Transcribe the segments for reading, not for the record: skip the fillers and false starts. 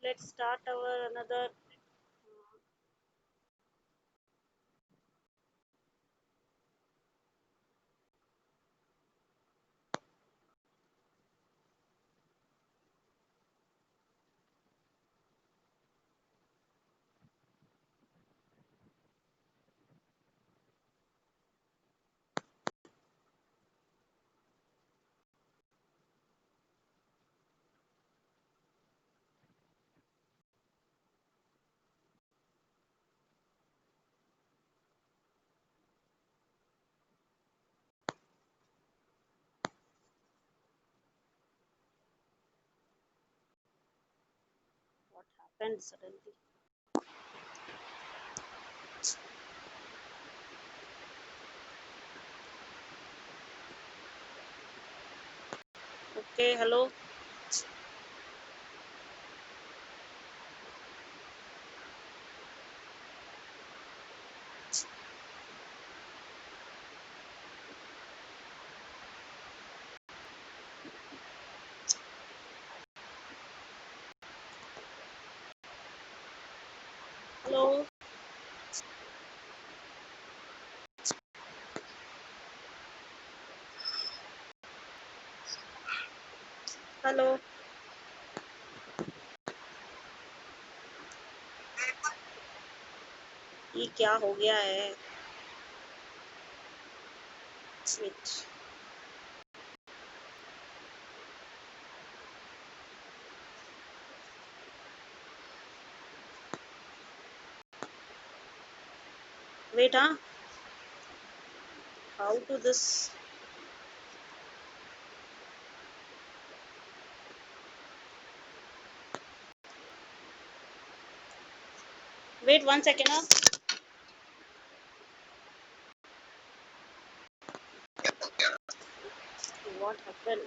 let's start our another. What happened suddenly? Okay, hello. Hello. Hello. ये क्या हो गया है? Switch. Wait, huh? How to this? Wait 1 second, huh? What happened?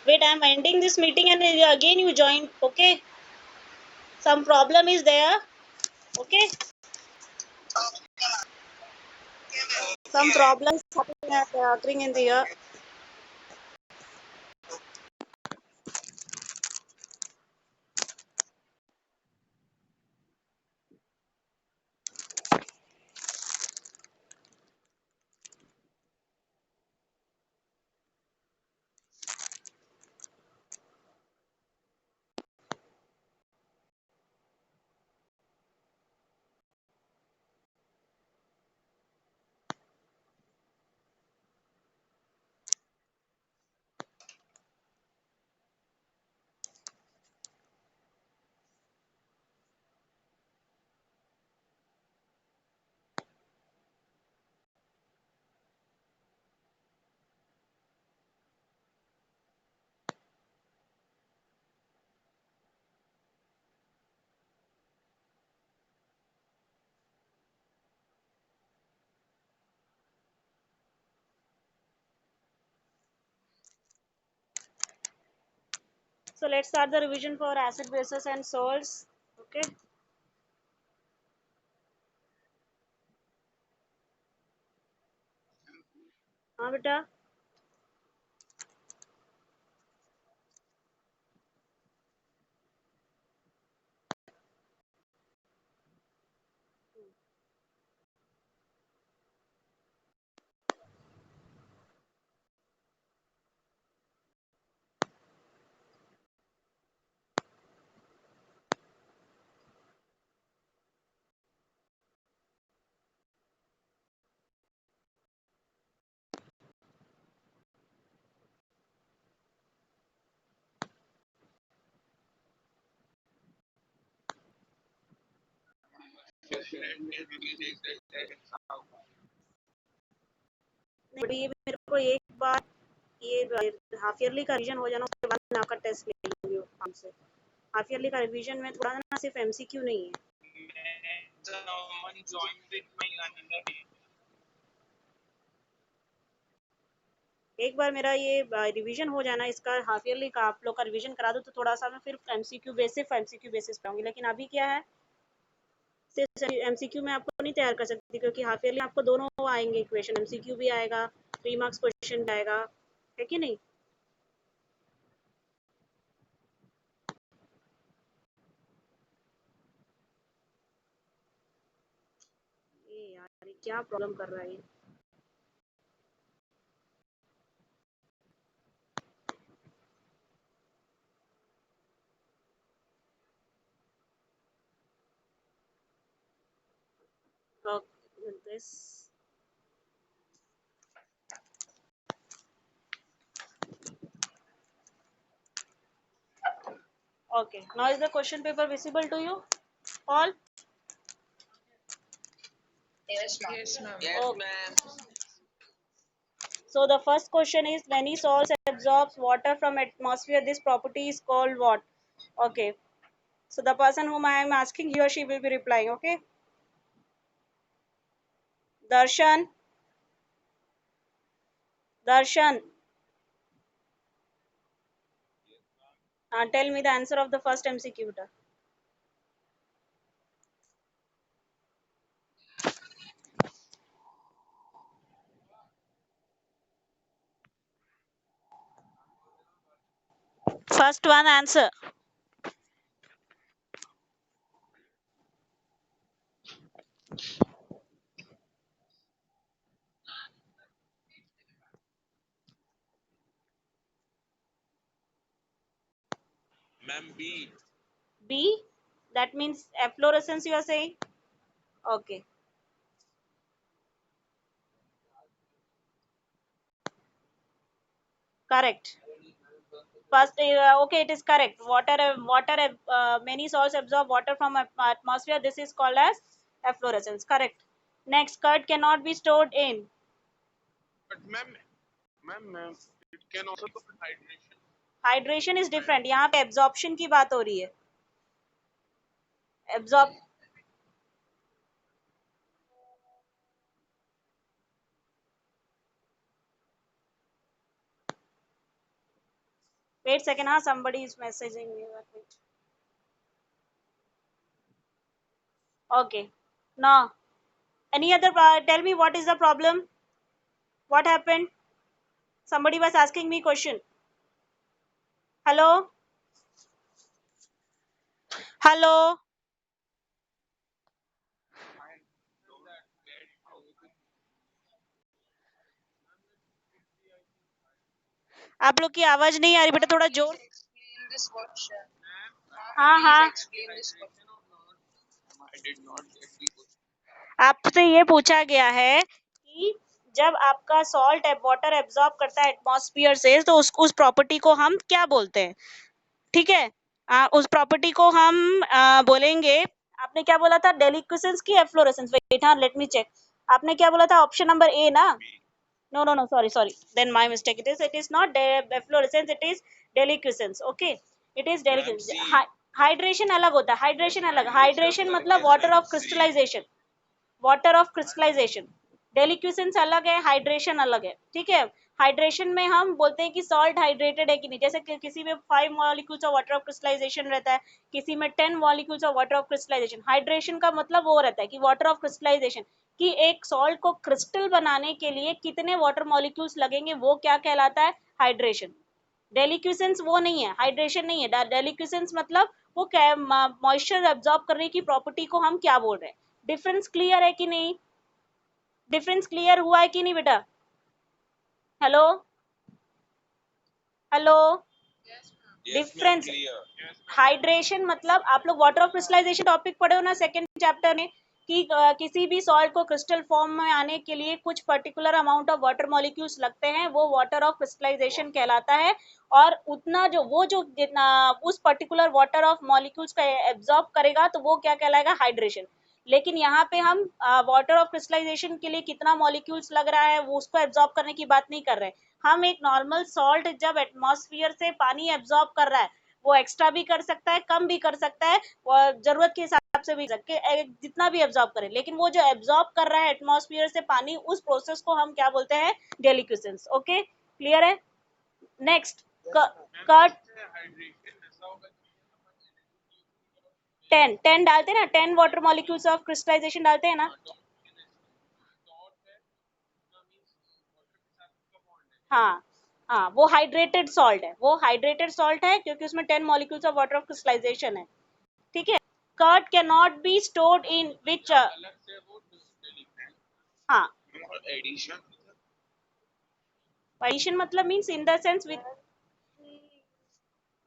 Wait, I'm ending this meeting and again you join. Okay. Some problem is there. Okay. Some problems occurring in the year. So let's start the revision for acid, bases and salts. Okay. हाँ बेटा. ये मेरे को एक बार ये half yearly का revision हो जाना, उसके बाद मैं आपका टेस्ट ले लूंगी हमसे. हाफ ईयरली का रिवीजन में थोड़ा ना सिर्फ एमसीक्यू नहीं है। एक बार मेरा ये रिवीजन हो जाना इसका, हाफ ईयरली का आप लोग का रिवीजन करा दो तो थोड़ा सा मैं फिर एमसीक्यू बेसिस पे आऊंगी, लेकिन अभी क्या है सिर्फ एमसीक्यू में आपको नहीं तैयार कर सकती, क्योंकि हाफ ईयरली आपको दोनों आएंगे इक्वेशन, एमसीक्यू भी आएगा, 3 मार्क्स क्वेश्चन भी आएगा, है कि नहीं। ये यार ये क्या प्रॉब्लम कर रहा है ये। this okay, now is the question paper visible to you all? Yes, ma'am. Yes, ma'am. Okay. So the first question is, many salts absorbs water from atmosphere. This property is called what? Okay. So the person whom I am asking, he or she will be replying. Okay. Darshan. Darshan. Tell me the answer of the first MCQ. First one answer. Ma'am, B. B. That means efflorescence you are saying? Okay. Correct. First, okay, it is correct. Many salts absorb water from atmosphere. This is called as efflorescence. Correct. Next, curd cannot be stored in. But ma'am, it can also be hydration. Hydration is different. यहाँ पे absorption की बात हो रही है. Absorb. Wait a second. हाँ, somebody is messaging me. Wait. Okay. Now, any other? Tell me what is the problem? What happened? Somebody was asking me question. Hello. Hello. आप लोग की आवाज नहीं आ रही बेटा, थोड़ा जोर. Explain this question. हाँ Please हाँ. explain this question. I did not get the question. आपसे ये पूछा गया है कि जब आपका सॉल्ट वाटर एब्जॉर्ब करता है एटमॉस्फेयर से, तो उस प्रॉपर्टी को हम क्या बोलते हैं. ठीक है. उस प्रॉपर्टी को हम बोलेंगे. आपने क्या बोला था, डेलिक्विसेंस की एफ्लोरेसेंस. वेट, हाँ, लेट मी चेक. आपने क्या बोला था, ऑप्शन नंबर ए ना. No, sorry, then my mistake. It is not efflorescence, it is deliquescence. Okay, it is deliquescence. Hydration अलग होता है. Hydration अलग. Hydration मतलब water of crystallization. Water of crystallization. Deliquescence अलग है, हाइड्रेशन अलग है. ठीक है. हाइड्रेशन में हम बोलते हैं कि सॉल्ट हाइड्रेटेड है कि नहीं. जैसे कि किसी में 5 molecules of water of crystallization रहता है, किसी में 10 molecules of water of crystallization. Hydration का मतलब वो रहता है कि वाटर ऑफ क्रिस्टलाइजेशन, कि एक सॉल्ट को क्रिस्टल बनाने के लिए कितने वाटर मॉलिक्यूल्स लगेंगे, वो क्या कहलाता है, हाइड्रेशन. डेलिक्विसेंस वो नहीं है, हाइड्रेशन नहीं है. डेलिक्विसेंस मतलब वो मॉइस्चर एब्जॉर्ब करने की प्रॉपर्टी को हम क्या बोल रहे हैं. डिफरेंस क्लियर है कि नहीं. डिफरेंस क्लियर हुआ है कि नहीं बेटा. हेलो. हेलो. डिफरेंस. हाइड्रेशन मतलब आप लोग वाटर ऑफ क्रिस्टलाइजेशन टॉपिक पढ़े हो ना सेकंड चैप्टर में, कि किसी भी सॉल्ट को क्रिस्टल फॉर्म में आने के लिए कुछ particular amount of water molecules लगते हैं, वो वाटर ऑफ क्रिस्टलाइजेशन कहलाता है. और उतना जो जितना उस पर्टिकुलर वाटर ऑफ मॉलिक्यूल्स का एब्जॉर्ब करेगा, तो वो क्या कहलाएगा, हाइड्रेशन. लेकिन यहाँ पे हम वाटर ऑफ क्रिस्टलाइजेशन के लिए कितना मॉलिक्यूल्स लग रहा है वो उसको एब्जॉर्ब करने की बात नहीं कर रहे हैं. हम एक नॉर्मल सॉल्ट जब एटमॉस्फेयर से पानी एब्जॉर्ब कर रहा है, वो एक्स्ट्रा भी कर सकता है, कम भी कर सकता है, और जरूरत के हिसाब से भी जितना भी एब्जॉर्ब करे, लेकिन वो जो एब्जॉर्ब कर रहा है एटमॉस्फेयर से पानी, उस प्रोसेस को हम क्या बोलते हैं? डेलिक्विसेंस। ओके, क्लियर है? Next, cut. हाइड्रेशन ऐसा होगा 10 डालते हैं ना, 10 वाटर मॉलिक्यूल्स ऑफ क्रिस्टलाइजेशन डालते हैं ना। हाँ हाँ, वो हाइड्रेटेड सॉल्ट है, वो हाइड्रेटेड सॉल्ट है क्योंकि उसमें 10 molecules of water of crystallization है। ठीक है। Curd can not be stored in which, अलग से वो लिखते हैं हाँ, और एडिशन एडिशन मतलब means in the sense with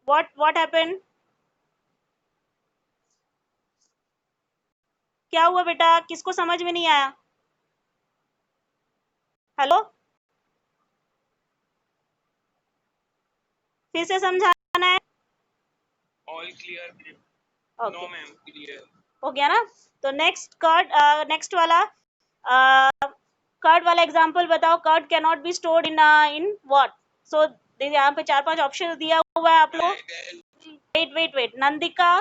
what happened, क्या हुआ बेटा, किसको समझ में नहीं आया? हेलो, फिर से समझाना है? All clear okay, no ma'am clear हो गया ना? तो नेक्स्ट कर्ड, नेक्स्ट वाला कर्ड वाला एग्जांपल बताओ। Curd can not be stored in what? So यहाँ पे 4-5 ऑप्शन दिया हुआ है आप लोग। Wait, Nandika,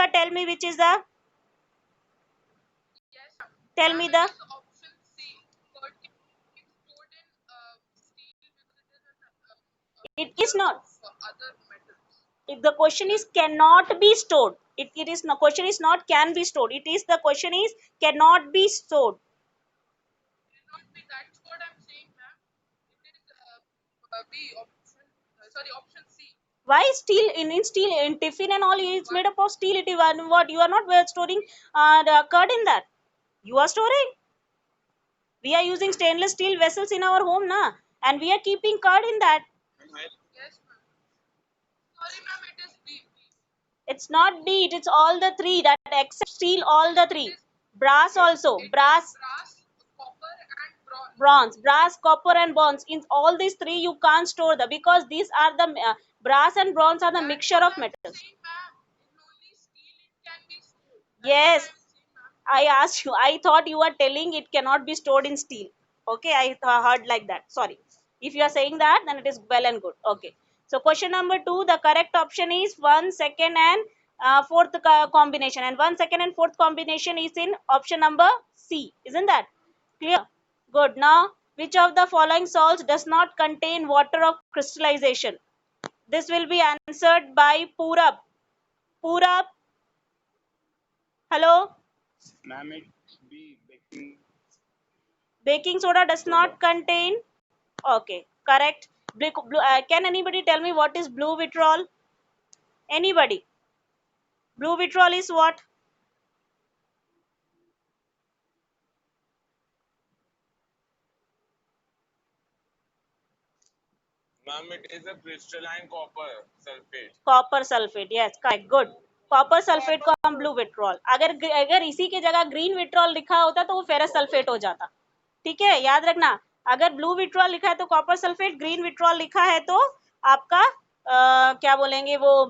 tell me which is the, Yes, tell ma'am, me it the, is option C. Curd can be stored in steel because it is a it is mixture not, of other metals. if the question is cannot be stored, it is no question is not can be stored, it is the question is cannot be stored. Not be, that's what I'm saying, ma'am. It is B option. Sorry, option C. Why steel? In steel, in tiffin and all, it's made up of steel. It is what you are not storing the curd in that. You are storing. We are using stainless steel vessels in our home, na, and we are keeping curd in that. Yes, ma'am. Sorry, ma'am, it is B. It's not B. It is all the three. That except steel, all the three. Brass also. It Brass, is brass, copper, and bronze. brass, copper, and bronze. In all these three, you can't store the, because these are the brass and bronze are the That's mixture what of I'm metals. saying, ma'am. In only steel it can be stored. That's Yes, what I'm saying, ma'am. I asked you. I thought you were telling it cannot be stored in steel. Okay, I heard like that. Sorry. If you are saying that, then it is well and good. Okay. So question number 2, the correct option is 1, 2nd, and 4th combination. And 1, 2nd, and 4th combination is in option number C. Isn't that clear? Good. Now, which of the following salts does not contain water of crystallization? This will be answered by Purab. Purab, hello. Ma'am it be baking Baking soda does not contain. Okay, correct. Can anybody tell me what is blue vitriol? Anybody? Blue vitriol is what? Ma'am it is a crystalline copper sulphate Copper sulfate. Yes, correct. Good. Copper sulphate को हम blue vitriol, अगर इसी की जगह green vitriol लिखा होता तो वो फेरस सल्फेट हो जाता। ठीक है, याद रखना। अगर ब्लू विट्रॉल लिखा है तो कॉपर सल्फेट, ग्रीन विट्रॉल लिखा है तो आपका क्या बोलेंगे वो,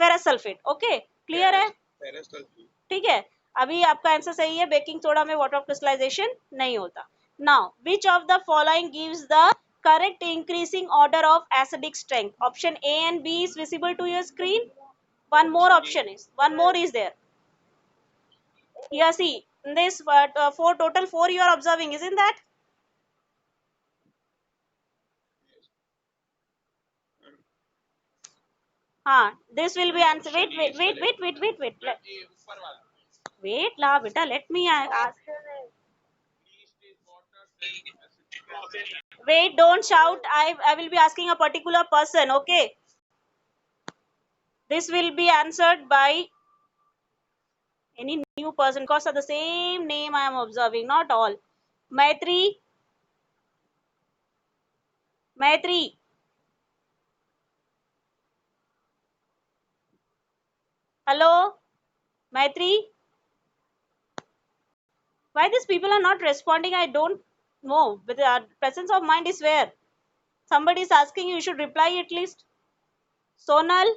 फेरस सल्फेट। ओके, क्लियर है? फेरस सल्फेट ठीक है, अभी आपका आंसर सही है, बेकिंग सोडा में वाटर ऑफ क्रिस्टलाइजेशन नहीं होता। Now which of the following gives the correct increasing order of acidic strength? Option A and B is visible to your screen. One more is there. Yeah, see, in this four, total 4 you are observing, isn't that? हाँ, this will be answer. Wait la beta, let me ask. Wait, don't shout. I will be asking a particular person. Okay, this will be answered by any new person because of the same name I am observing, not all. Maitri, Maitri, hello, Maitri. Why these people are not responding? I don't know. But the presence of mind is where somebody is asking you should reply at least. Sonal,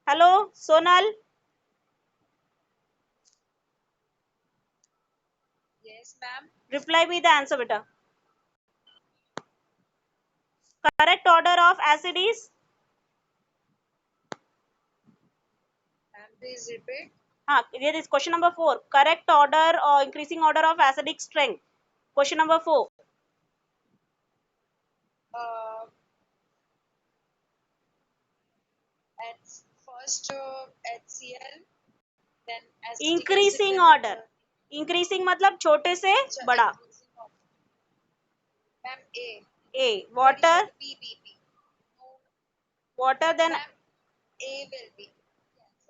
hello, Sonal. Yes, ma'am. Reply me the answer, beta. Correct order of acid is? And please repeat. Here is question number 4. Correct order or increasing order of acidic strength. Question number 4. First HCl, then acetic acid, increasing then order. Increasing मतलब छोटे से बड़ा. Ma'am A. A. Water. B. Water then Ma'am, A will be.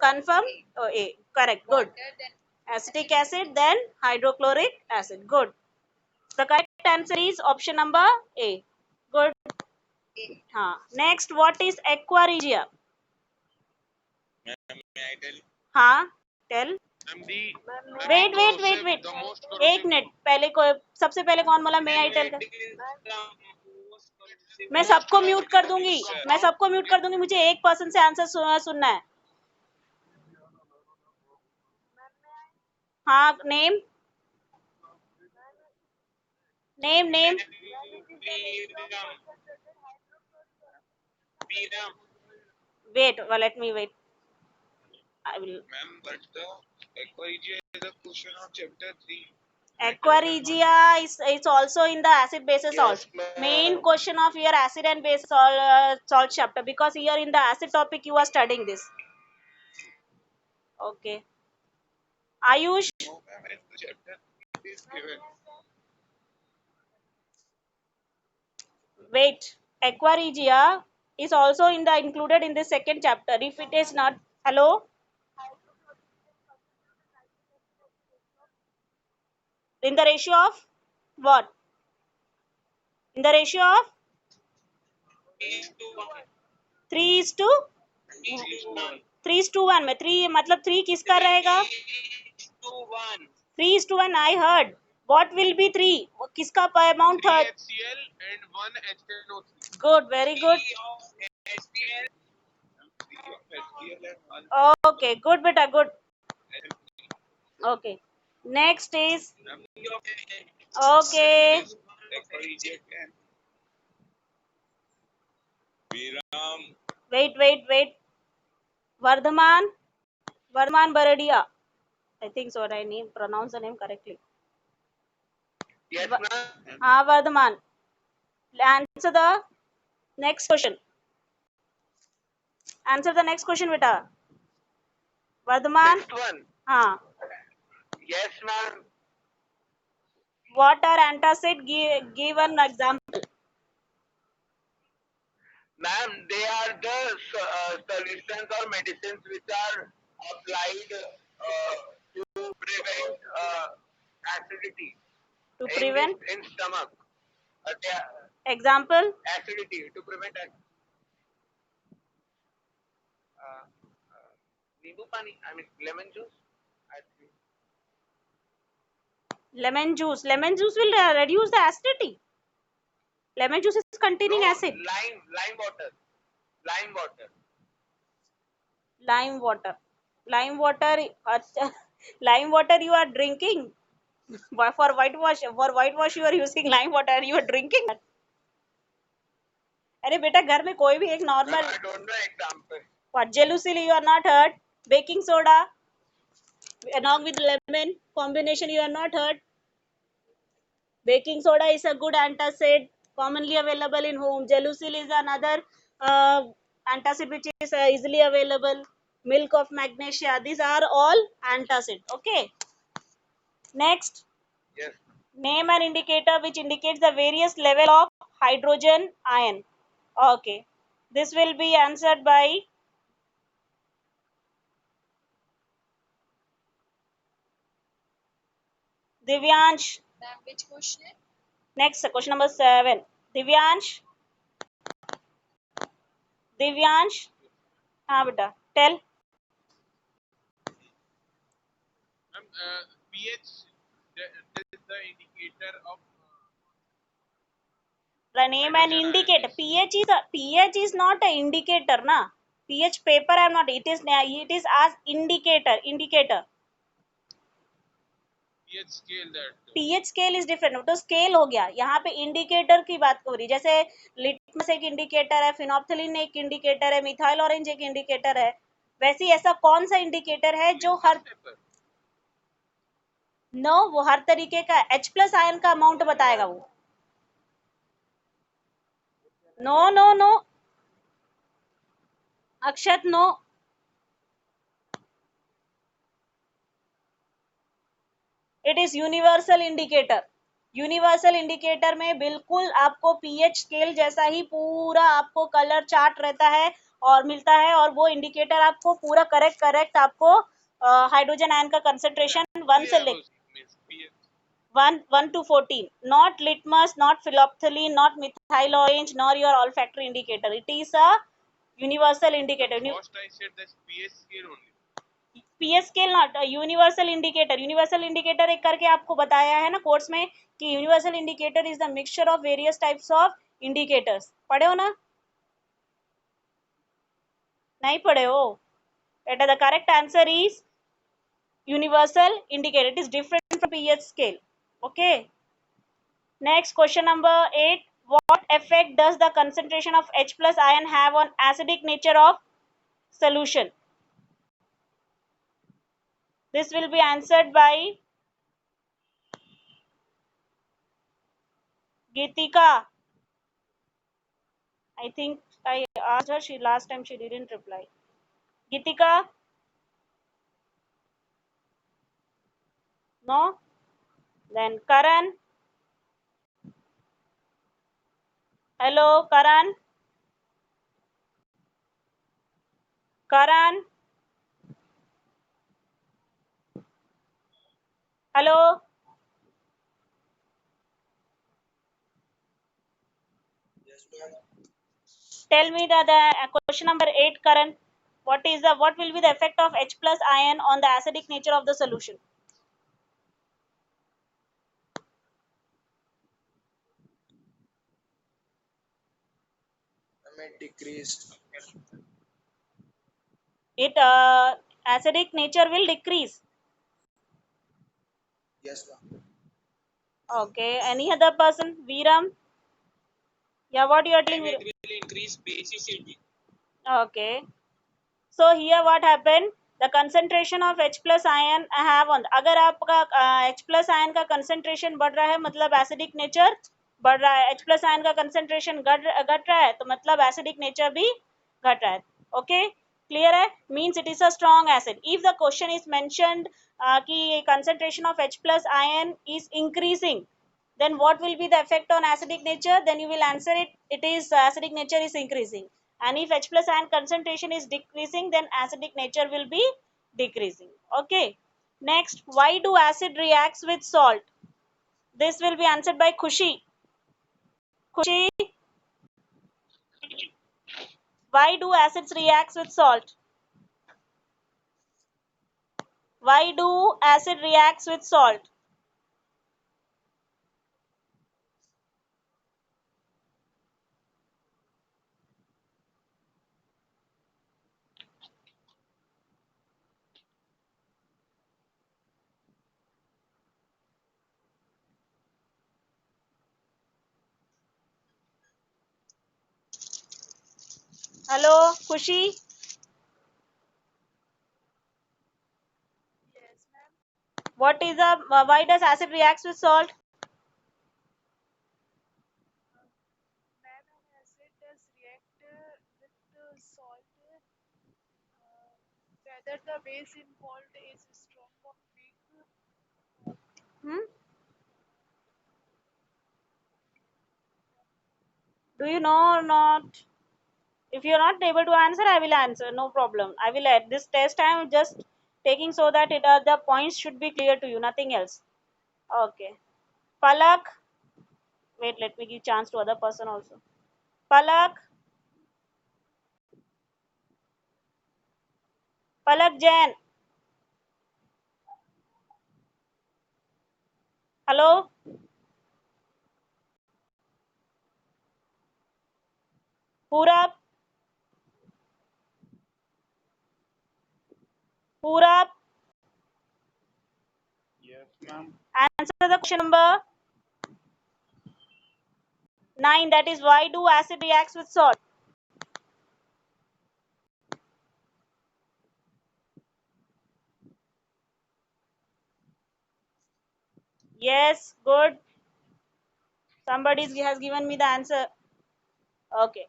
confirm. Oh, A. Correct. Good. Water, then Acetic acid then hydrochloric acid. Good. The correct answer is option number A. Good. A. हाँ. Next, what is aqua regia? Ma'am, may I tell? हाँ. Tell. Ma'am, the Wait. corrosive, the most corrosive. एक minute. पहले को सबसे पहले कौन बोला मे I tell का? मैं सबको म्यूट कर दूंगी. मैं सबको म्यूट कर दूंगी. मुझे एक पर्सन से आंसर सुनना है. हाँ. Name. Wait. Let me wait. I will. Ma'am, but the aqua regia is a question of chapter 3. Aqua regia is also in the acid bases salt. Main question of your acid and base salt chapter, because here in the acid topic you are studying this. Okay. Ayush. No, ma'am, in the chapter 3 it is given. Wait. Aqua regia is also included in the second chapter. If it is not, hello. In the ratio of what? In the ratio of 3:1 में 3 मतलब 3 किसका रहेगा? 3:1. I heard. What will be 3? किसका amount third? HCl and 1 HNO3. Good, very good. Okay, good beta, good. Okay. Next is okay. Wait. Vardhaman Baradia. I think so. I pronounce the name correctly. Yes, ma'am. Vardhaman. Answer the next question. Answer the next question, beta. Vardhaman. Next one. Yes, ma'am. What are antacid? Give an example. Ma'am, they are the solutions or medicines which are applied to prevent acidity. To prevent? In stomach. Example? Acidity, to prevent acidity. Nibu pani, I mean lemon juice. Lemon juice. Lemon juice will reduce the acidity. Lemon juice is containing acid. Lime water. Lime water. Lime water you are drinking. For whitewash you are using lime water. You are drinking. अरे बेटा घर में कोई भी एक normal. I don't know example. What? Gelusil you are not heard. Baking soda along with lemon combination you are not heard. Baking soda is a good antacid commonly available in home. Gelusil is another antacid which is easily available. Milk of magnesia. These are all antacid. Okay. Next. Yes. Name an indicator which indicates the various level of hydrogen ion. Okay. This will be answered by Divyansh. Ma'am, which question? Next, question number 7. Divyansh. हाँ बेटा, tell. pH is the indicator of. Name an indicator. pH is not an indicator, na. pH paper I am not. It is as indicator. pH pH scale that. pH scale is different, तो scale हो गया। यहाँ पे indicator की बात हो रही, जैसे लिटमस एक इंडिकेटर है, फिनोप्थलीन एक इंडिकेटर है, मिथाइल ऑरेंज एक इंडिकेटर है, वैसे ऐसा कौन सा इंडिकेटर है जो हर नो वो हर तरीके का H प्लस आयन का अमाउंट बताएगा वो। No no no Akshat, no. It is universal indicator. Universal indicator में बिल्कुल आपको पीएच स्केल जैसा ही पूरा आपको कलर चार्ट रहता है और मिलता है, और वो इंडिकेटर आपको पूरा करेक्ट आपको हाइड्रोजन आयन का कंसेंट्रेशन 1 से ले 1 to 14, not litmus, not phylloxylin, not methyl orange, nor your olfactory indicator. It is a universal indicator. First I said that's pH scale only. PS scale not universal indicator. Universal indicator एक करके आपको बताया है ना course में कि universal indicator is the mixture of various types of indicators. पढ़े हो ना? नहीं पढ़े हो? बेटा the correct answer is universal indicator. It is different from pH scale. Okay. Next, question number 8. What effect does the concentration of H plus ion have on acidic nature of solution? This will be answered by Geetika. I think I asked her. Last time she didn't reply. Geetika? No? Then Karan? Hello, Karan? Karan? Hello? Yes, ma'am. Tell me the question number 8, Karan. What will be the effect of H plus ion on the acidic nature of the solution? It decreased. It acidic nature will decrease. Yes, ma'am. Okay. Any other person? Viram? Yeah, what you are telling? It will increase basicity. Okay. So here what happened? The concentration of H plus ion I have on. अगर आपका H plus ion का concentration बढ़ रहा है मतलब acidic nature बढ़ रहा है, H plus ion का concentration घट रहा है तो मतलब acidic nature भी घट रहा है। Okay, clear है? Means it is a strong acid. If the question is mentioned कि concentration of H plus ion is increasing, then what will be the effect on acidic nature? Then you will answer it. It is acidic nature is increasing. And if H plus ion concentration is decreasing, then acidic nature will be decreasing. Okay. Next, why do acid reacts with salt? This will be answered by Khushi. Khushi, why do acids reacts with salt? Why do acid reacts with salt? Hello, Khushi. Yes, ma'am. What is the why does acid reacts with salt? Ma'am, an acid does react with salt whether the base involved is strong or weak. Hmm? Do you know or not? If you're not able to answer, I will answer. No problem. I will add this test. I am just taking so that the points should be clear to you. Nothing else. Okay. Palak. Wait, let me give chance to other person also. Palak. Palak Jain. Hello. Purab. Purab. Yes, Answer the question number 9. That is, why do acid reacts with salt? Yes, good. Somebody has given me the answer. Okay.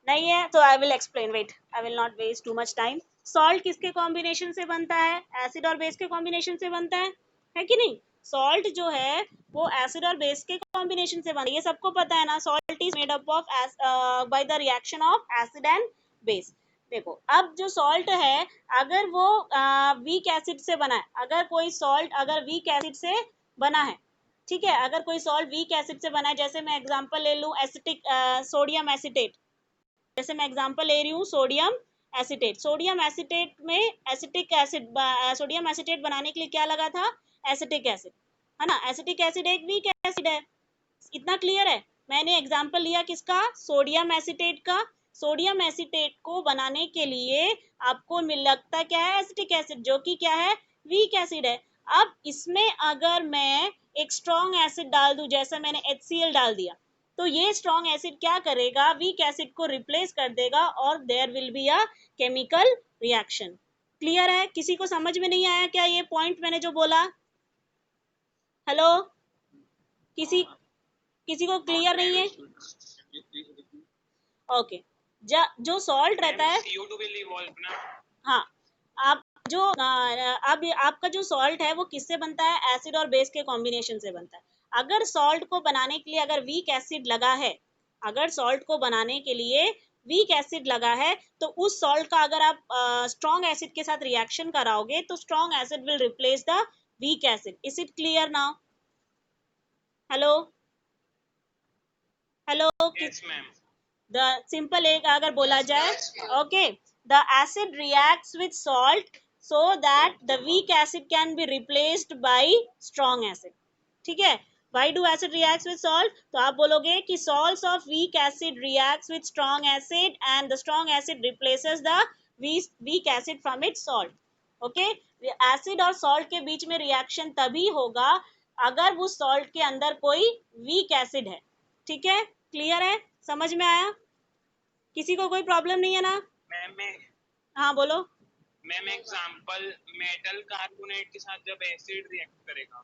नहीं है तो I will explain. Wait, I will not waste too much time. Salt किसके combination से बनता है? Acid और base के combination से बनता है कि नहीं? सॉल्ट जो है वो एसिड और बेस के कॉम्बिनेशन से बनता है, ये सबको पता है ना. Salt is made up of by the reaction of acid and base. देखो, अब जो सॉल्ट है अगर वो वीक एसिड से बना है, अगर कोई सॉल्ट अगर वीक एसिड से बना है, ठीक है, अगर कोई सॉल्ट वीक एसिड से बना है, जैसे मैं एग्जांपल ले लूं एसिटिक सोडियम एसिटेट, जैसे मैं एग्जांपल ले रही हूँ सोडियम एसिटेट. सोडियम एसिटेट में एसिटिक एसिड, सोडियम एसिटेट बनाने के लिए क्या लगा था? एसिटिक एसिड, है ना. एसिटिक एसिड एक वीक एसिड है. इतना क्लियर है? मैंने एग्जांपल लिया किसका? सोडियम एसिटेट का. सोडियम एसिटेट को बनाने के लिए आपको मिल लगता क्या है? एसिटिक एसिड, जो कि क्या है? वीक एसिड है. अब इसमें अगर मैं एक स्ट्रॉन्ग एसिड डाल दूं, जैसे मैंने HCl डाल दिया, तो ये स्ट्रॉन्ग एसिड क्या करेगा? वीक एसिड को रिप्लेस कर देगा और there will be a chemical reaction. Clear है? किसी को समझ में नहीं आया क्या ये पॉइंट मैंने जो बोला? हेलो, किसी किसी को क्लियर नहीं है? ओके. जो सॉल्ट रहता है, CO2 will evolve ना. हाँ, आप जो अब आपका जो सॉल्ट है वो किससे बनता है? एसिड और बेस के कॉम्बिनेशन से बनता है. अगर सॉल्ट को बनाने के लिए अगर वीक एसिड लगा है, अगर सॉल्ट को बनाने के लिए वीक एसिड लगा है, तो उस सॉल्ट का अगर आप स्ट्रॉन्ग एसिड के साथ रिएक्शन कराओगे तो strong acid will replace the weak acid. Is it clear now? Hello hello. Yes, ma'am. The simple एक अगर बोला जाए, okay, the acid reacts with salt so that the weak acid can be replaced by strong acid. ठीक है. Why do acid reacts with salt? तो आप बोलोगे कि salts of weak acid reacts with strong acid and the strong acid replaces the weak acid from its salt. Okay. Acid और salt के बीच में reaction तभी होगा अगर उस सॉल्ट के अंदर कोई वीक एसिड है. ठीक है? क्लियर है? समझ में आया? किसी को कोई प्रॉब्लम नहीं है ना? मैम हाँ बोलो. मैम एग्जांपल, मेटल कार्बोनेट के साथ जब एसिड रिएक्ट करेगा.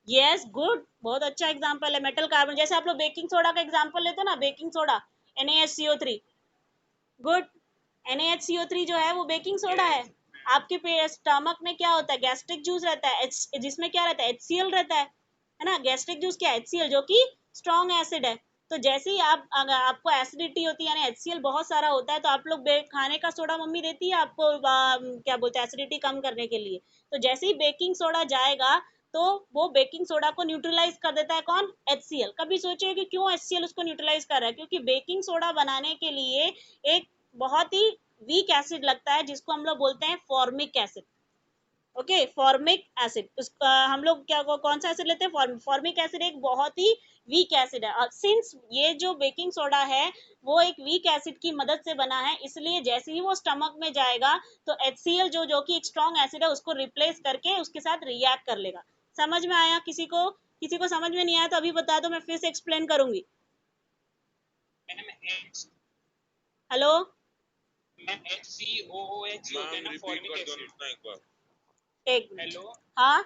Yes, good. बहुत अच्छा एग्जांपल है मेटल कार्बन. जैसे आप लोग बेकिंग सोडा का एग्जांपल लेते हो ना, baking soda NaHCO3. Good. NaHCO3 जो है वो बेकिंग सोडा है. आपके स्टमक में क्या होता है? गैस्ट्रिक जूस रहता है, जिसमें क्या रहता है? HCl रहता है ना. गैस्ट्रिक जूस क्या है? HCl, जो कि स्ट्रॉन्ग एसिड है. तो जैसे ही आप अगर आपको एसिडिटी होती है, यानी HCl बहुत सारा होता है, तो आप लोग खाने का सोडा मम्मी देती है आपको, क्या बोलते हैं, एसिडिटी कम करने के लिए. तो जैसे ही बेकिंग सोडा जाएगा तो वो बेकिंग सोडा को न्यूट्रलाइज कर देता है. कौन? HCl. कभी सोचे कि क्यों HCl उसको न्यूट्रलाइज कर रहा है? क्योंकि बेकिंग सोडा बनाने के लिए एक बहुत ही वीक एसिड लगता है जिसको हम लोग बोलते हैं formic acid. Okay, formic acid. उसका हम लोग क्या कौन सा एसिड लेते हैं? फॉर्मिक एसिड एक बहुत ही वीक एसिड है. और सिंस ये जो बेकिंग सोडा है वो एक वीक एसिड की मदद से बना है, इसलिए जैसे ही वो स्टमक में जाएगा तो HCl जो कि एक स्ट्रॉन्ग एसिड है उसको रिप्लेस करके उसके साथ रिएक्ट कर लेगा. समझ में आया? किसी को समझ में नहीं आया तो अभी बता दो, मैं फिर से एक्सप्लेन करूंगी. हेलो. मैम HCOOH होता है ना, फॉर्मिक एसिड. एक मिनट. हेलो. हाँ,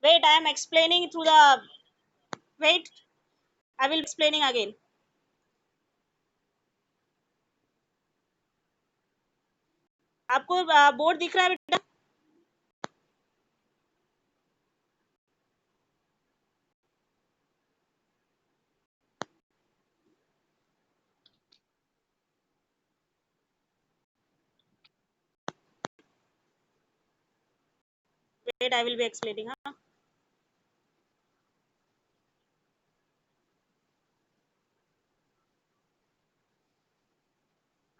wait, I am explaining through the, wait, I will explaining again. आपको बोर्ड दिख रहा है बेटा? wait, I will be explaining. हाँ,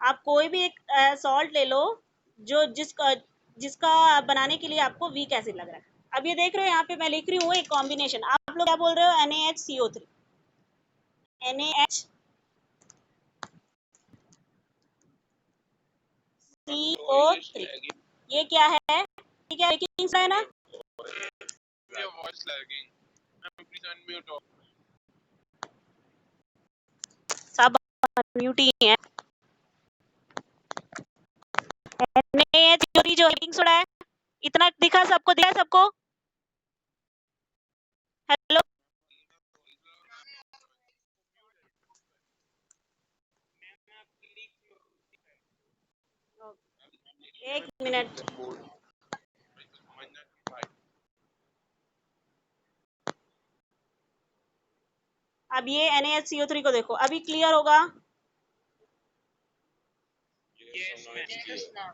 आप कोई भी एक सॉल्ट ले लो जो जिसका बनाने के लिए आपको वीक एसिड लग रहा है. अब ये देख रहे हो यहाँ पे मैं लिख रही हूँ एक कॉम्बिनेशन. आप लोग क्या बोल रहे हो? NaHCO3. NaHCO3 ये क्या है? ये क्या बेकिंग सोडा है ना? just lagging. Ma'am, please unmute off. सब म्यूट ही है। थ्योरी जो हीटिंग सोडा है, इतना दिखा सबको? हेलो, एक मिनट। अब ये NaHCO3 को देखो, अभी क्लियर होगा? Yes, ma'am.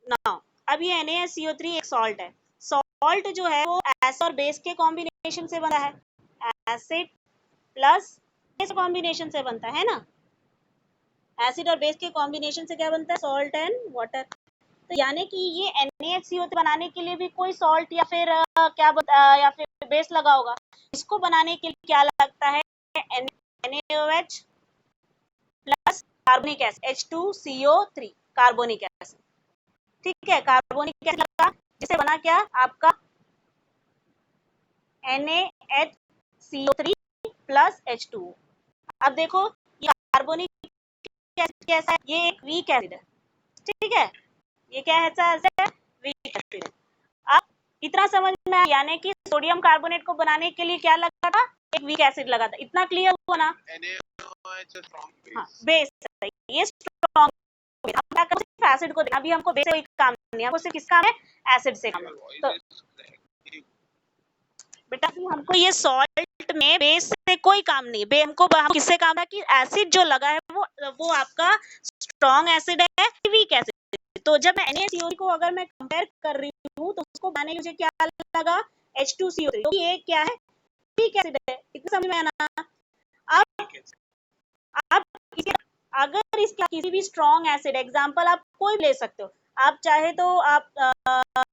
ना, अब ये NaHCO3 एक सॉल्ट है। सॉल्ट जो है वो एसिड और बेस के कॉम्बिनेशन से बना है। एसिड प्लस बेस कॉम्बिनेशन से बनता है ना। एसिड और बेस के कॉम्बिनेशन से क्या बनता है? Salt and water. तो यानी कि ये NaHCO3 बनाने के लिए भी कोई सॉल्ट या फिर या फिर बेस लगा होगा। इसको बनाने के लिए क्या लगता है? NaOH plus carbonic acid H2CO3 carbonic acid. ठीक है, कार्बोनिक एसिड लगा, जिससे बना क्या आपका NaHCO3 प्लस H2O। अब देखो ये कार्बोनिक एसिड कैसा है? ये एक वीक एसिड है। ठीक है, ये क्या है? वीक एसिड है। अब इतना समझ में आया, यानी कि सोडियम कार्बोनेट को बनाने के लिए क्या लगा था? एक वीक एसिड लगा था। इतना क्लियर हुआ ना? हाँ, बेस है, ये स्ट्रॉन्ग बेस। अब क्या करें? सिर्फ एसिड को, अभी हमको बेस से कोई काम नहीं है, हमको सिर्फ किसका है? एसिड से काम है। तो बेटा हमको ये सॉल्ट में बेस से कोई काम नहीं है। हमको किससे काम है कि एसिड जो लगा है वो आपका स्ट्रॉन्ग एसिड है, वीक एसिड। तो जब मैं NaCO3 को अगर मैं कंपेयर कर रही हूँ तो उसको बनाने मुझे क्या लगा? H2CO3। तो ये क्या है? वीक एसिड है। इतना समझ में आया ना? आप अगर इसका किसी भी स्ट्रॉन्ग एसिड, एग्जांपल आप कोई ले सकते हो। आप चाहे तो आप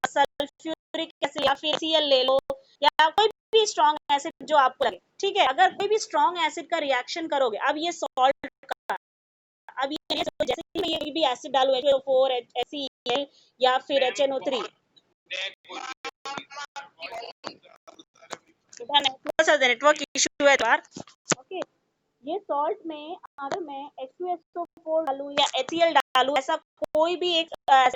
सल्फ्यूरिक एसिड या फिर Cl ले लो, या कोई भी स्ट्रॉन्ग एसिड जो आपको लगे। ठीक है, अगर कोई भी स्ट्रॉन्ग एसिड का रिएक्शन करोगे, अब ये सॉल्ट का, अब ये जैसे मैं ये भी एसिड डालूं HO4 HCl या फिर HNO3, नेटवर्क इशू है यार। ओके, ये सॉल्ट में अगर मैं H2SO4 डालूं या HCl डालूं, ऐसा कोई भी एक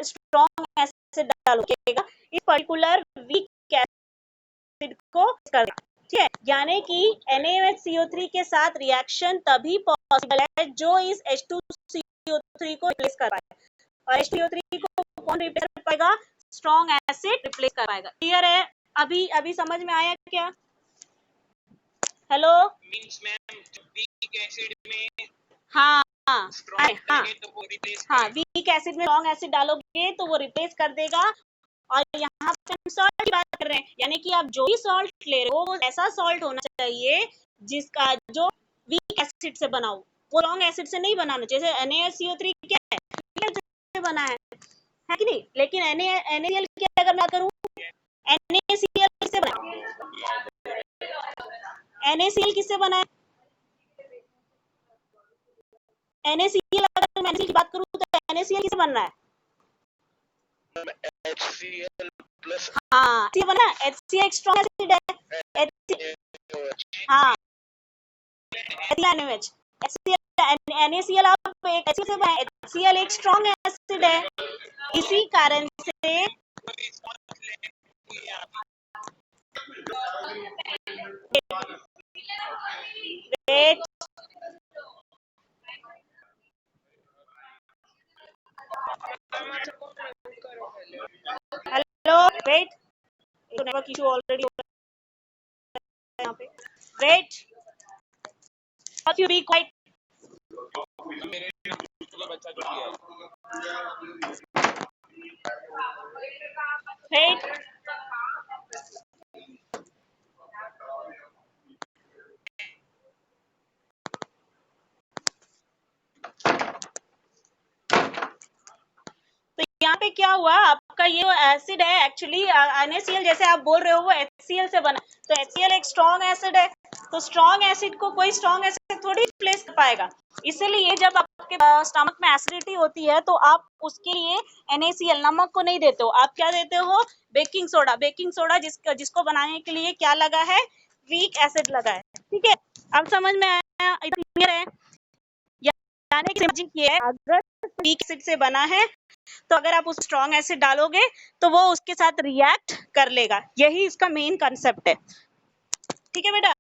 स्ट्रॉन्ग एसिड डालूंगा, इस पर्टिकुलर वीक एसिड को कर देगा। ठीक है, यानी कि NaHCO3 के साथ रिएक्शन तभी पॉसिबल है जो इस H2CO3 को रिप्लेस कर पाए, और H2CO3 को कौन रिप्लेस कर पाएगा? स्ट्रॉन्ग एसिड रिप्लेस कर पाएगा। क्लियर है? अभी समझ में आया क्या? Hello, means ma'am weak acid में हाँ स्ट्रॉन्ग हाँ तो वो रिप्लेस हाँ, वीक एसिड में स्ट्रॉन्ग एसिड डालोगे तो वो रिप्लेस कर देगा। और यहाँ पे हम सॉल्ट की बात कर रहे हैं, यानी कि आप जो भी सॉल्ट ले रहे हो वो ऐसा सॉल्ट होना चाहिए जिसका जो वीक एसिड से बना हो, वो स्ट्रॉन्ग एसिड से नहीं बनाना। जैसे NaCO3 क्या है? वीक एसिड से बना है कि नहीं? लेकिन NaCl की अगर मैं करूँ, NaCl किससे बना है? NaCl किससे बना है? NaCl अगर मैं NaCl की बात करूँ तो NaCl किससे बन रहा है? HCl plus हाँ, HCl बना है। HCl एक स्ट्रॉन्ग एसिड है। हाँ, NaOH, NaCl आप एक HCl से बना है। HCl एक स्ट्रॉन्ग एसिड है, इसी कारण से wait hello wait, network issue already हो रहा है यहाँ पे। Wait, you be quiet. Wait, तो यहाँ पे क्या हुआ? आपका ये एसिड है एक्चुअली NaCl, जैसे आप बोल रहे हो वो HCl से बना, तो HCl एक स्ट्रॉन्ग एसिड है। तो स्ट्रॉन्ग एसिड को कोई स्ट्रॉन्ग एसिड थोड़ी रिप्लेस कर पाएगा। इसलिए जब आप आपके स्टमक में एसिडिटी होती है तो आप उसके लिए NaCl नमक को नहीं देते हो, आप क्या देते हो? Baking soda. बेकिंग सोडा जिसको बनाने के लिए क्या लगा है? वीक एसिड लगा है। ठीक है, अब समझ में आया? क्लियर है? यानी कि ये अगर वीक एसिड से बना है तो अगर आप उस स्ट्रॉन्ग एसिड डालोगे तो वो उसके साथ रिएक्ट कर लेगा। यही इसका मेन कंसेप्ट है। ठीक है बेटा,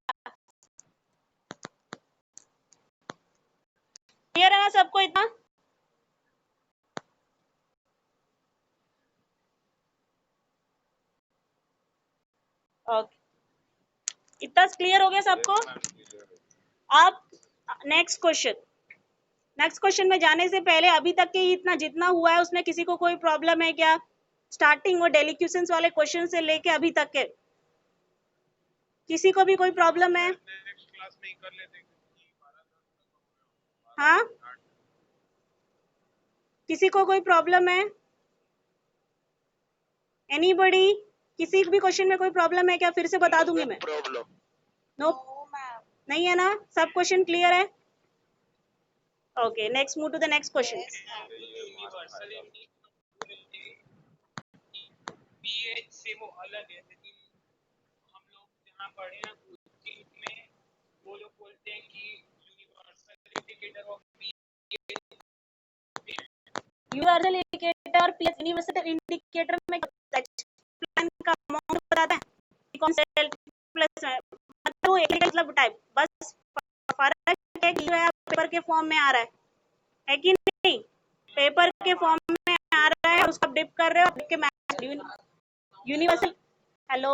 क्लियर है ना सबको इतना? ओके, इतना क्लियर हो गया सबको? अब नेक्स्ट क्वेश्चन में जाने से पहले अभी तक के इतना जितना हुआ है उसमें किसी को कोई प्रॉब्लम है क्या? स्टार्टिंग और डेलीक्यूशंस वाले क्वेश्चन से लेके अभी तक के किसी को भी कोई प्रॉब्लम है? नेक्स्ट क्लास में ही कर लेते हैं, हाँ, किसी को कोई प्रॉब्लम है? एनीबॉडी? किसी भी क्वेश्चन में कोई प्रॉब्लम है क्या? फिर से बता दूंगी मैं। प्रॉब्लम नो नहीं है ना? सब क्वेश्चन क्लियर है? Okay, next move to the next question. Universal pH से वो अलग है, लेकिन हम लोग जहाँ पढ़े ना कोचिंग में वो लोग बोलते हैं कि universal indicator of universal indicator और पीएच यूनिवर्सल इंडिकेटर में प्लान का अमाउंट बताता है कौन से प्लस मतलब एक मतलब टाइप, बस फर्क है कि पेपर के फॉर्म में आ रहा है कि नहीं? पेपर के फॉर्म में आ रहा है, उसको डिप कर रहे हो, डिप के match universal. Hello,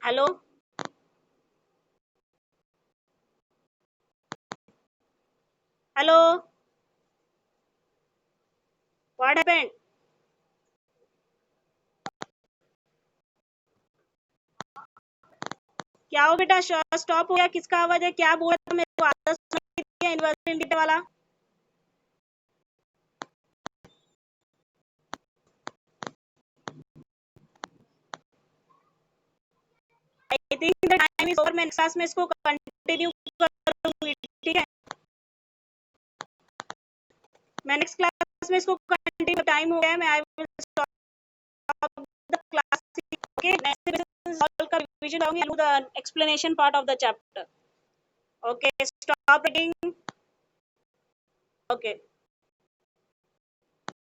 hello, hello, what happened? क्या हो बेटा, स्टॉप हो गया? किसका आवाज है? क्या बोल रहा था? मेरे को आवाज सुनाई नहीं है यूनिवर्सल इंडिकेटर वाला। I think the time is over. मैं नेक्स्ट क्लास में इसको कंटिन्यू करूंगी। ठीक है, मैं नेक्स्ट क्लास में इसको कंटिन्यू, टाइम हो गया है, मैं I will stop the class. Okay, next solve का रिवीजन करूंगी, the explanation part of the chapter. Okay, stop reading. Okay.